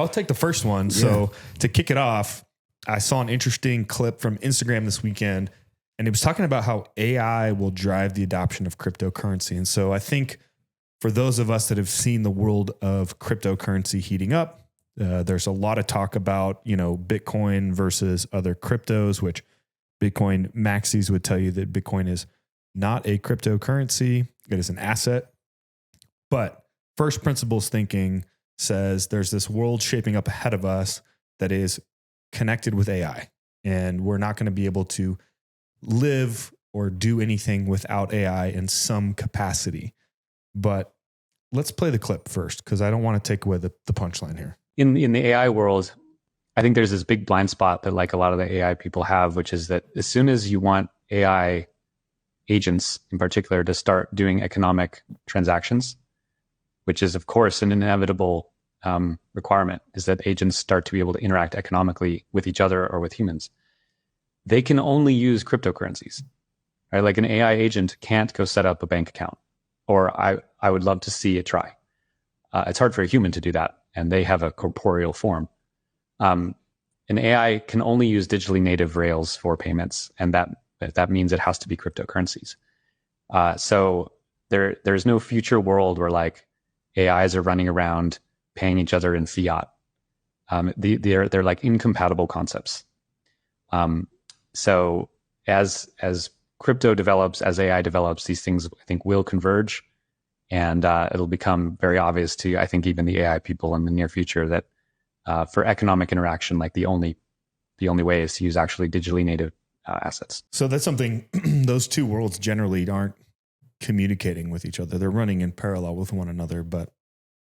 I'll take the first one. Yeah. So to kick it off, I saw an interesting clip from Instagram this weekend, and it was talking about how AI will drive the adoption of cryptocurrency. And so I think for those of us that have seen the world of cryptocurrency heating up, there's a lot of talk about, Bitcoin versus other cryptos, which Bitcoin maxis would tell you that Bitcoin is not a cryptocurrency. It is an asset. But first principles thinking says there's this world shaping up ahead of us that is connected with AI. And we're not going to be able to live or do anything without AI in some capacity. But let's play the clip first, because I don't want to take away the punchline here. In the AI world, I think there's this big blind spot that like a lot of the AI people have, which is that as soon as you want AI agents in particular to start doing economic transactions, which is of course an inevitable requirement, is that agents start to be able to interact economically with each other or with humans. They can only use cryptocurrencies, right? Like an AI agent can't go set up a bank account, or I would love to see it try. It's hard for a human to do that, and they have a corporeal form. An AI can only use digitally native rails for payments, and that means it has to be cryptocurrencies. So there's no future world where like AIs are running around paying each other in fiat. They're like incompatible concepts. So as crypto develops, as AI develops, these things I think will converge, and it'll become very obvious to, I think, even the AI people in the near future that for economic interaction, like the only way is to use actually digitally native assets. So that's something, those two worlds generally aren't communicating with each other. They're running in parallel with one another, but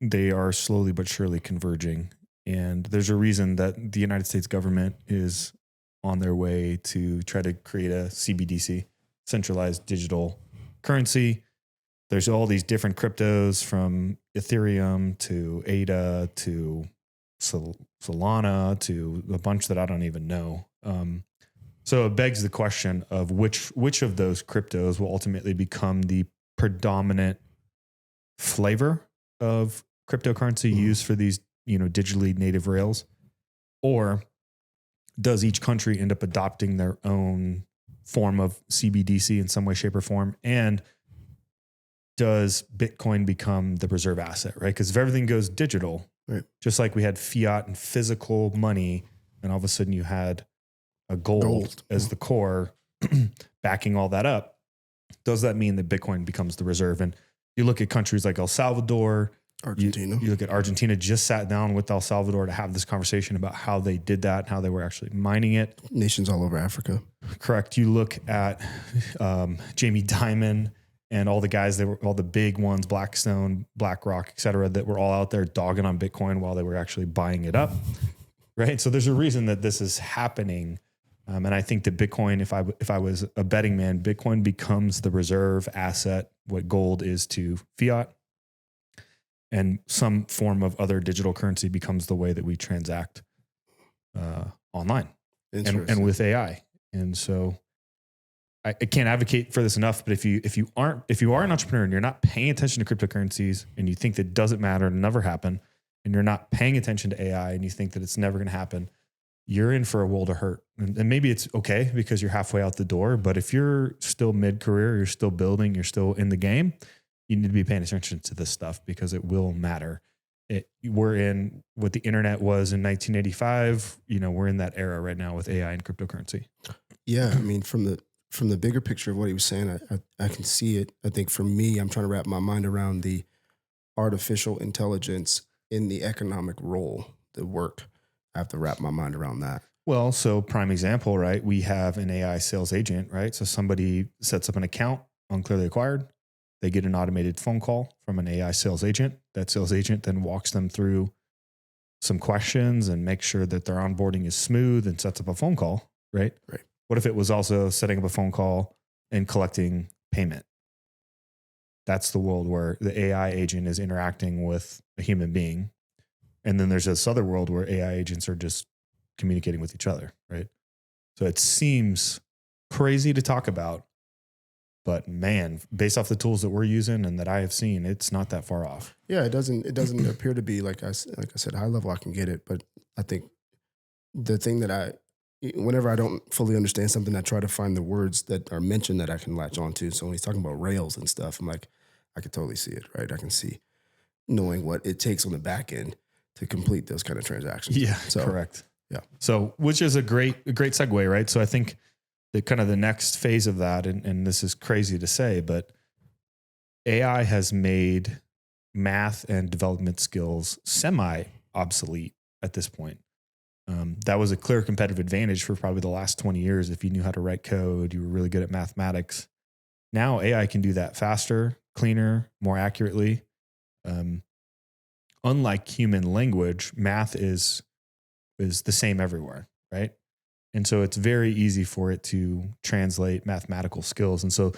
they are slowly but surely converging. And there's a reason that the United States government is on their way to try to create a CBDC, centralized digital currency. There's all these different cryptos, from Ethereum to ADA to Solana to a bunch that I don't even know. So it begs the question of which of those cryptos will ultimately become the predominant flavor of cryptocurrency used for these, digitally native rails, or does each country end up adopting their own form of CBDC in some way, shape, or form? And does Bitcoin become the reserve asset, right? Because if everything goes digital, right, just like we had fiat and physical money, and all of a sudden you had a gold as the core backing all that up, does that mean that Bitcoin becomes the reserve? And you look at countries like El Salvador, Argentina. You look at Argentina, just sat down with El Salvador to have this conversation about how they did that, how they were actually mining it. Nations all over Africa. Correct. You look at Jamie Dimon and all the guys that were all the big ones, Blackstone, BlackRock, et cetera, that were all out there dogging on Bitcoin while they were actually buying it up. Right. So there's a reason that this is happening. And I think that Bitcoin, if I was a betting man, Bitcoin becomes the reserve asset, what gold is to fiat, and some form of other digital currency becomes the way that we transact online and with AI. And so I can't advocate for this enough, but if you are an entrepreneur and you're not paying attention to cryptocurrencies and you think that it doesn't matter and never happen, and you're not paying attention to AI and you think that it's never going to happen, you're in for a world of hurt. And maybe it's okay because you're halfway out the door, but if you're still mid-career, you're still building, you're still in the game, you need to be paying attention to this stuff because it will matter. We're in what the internet was in 1985. We're in that era right now with AI and cryptocurrency. Yeah. I mean, from the bigger picture of what he was saying, I can see it. I think for me, I'm trying to wrap my mind around the artificial intelligence in the economic role, the work. I have to wrap my mind around that. Well, so prime example, right? We have an AI sales agent, right? So somebody sets up an account on Clearly Acquired. They get an automated phone call from an AI sales agent. That sales agent then walks them through some questions and makes sure that their onboarding is smooth and sets up a phone call, right? Right. What if it was also setting up a phone call and collecting payment? That's the world where the AI agent is interacting with a human being. And then there's this other world where AI agents are just communicating with each other, right? So it seems crazy to talk about, But man, based off the tools that we're using and that I have seen, it's not that far off. Yeah, it doesn't appear to be like I said, high level. I can get it, but I think the thing that whenever I don't fully understand something, I try to find the words that are mentioned that I can latch onto. So when he's talking about rails and stuff, I'm like, I can totally see it, right? I can see knowing what it takes on the back end to complete those kind of transactions. Yeah, so, correct. Yeah. So, which is a great segue, right? So I think the kind of the next phase of that, and this is crazy to say, but AI has made math and development skills semi obsolete at this point. That was a clear competitive advantage for probably the last 20 years. If you knew how to write code, you were really good at mathematics. Now AI can do that faster, cleaner, more accurately. Unlike human language, math is the same everywhere, right? And so it's very easy for it to translate mathematical skills. And so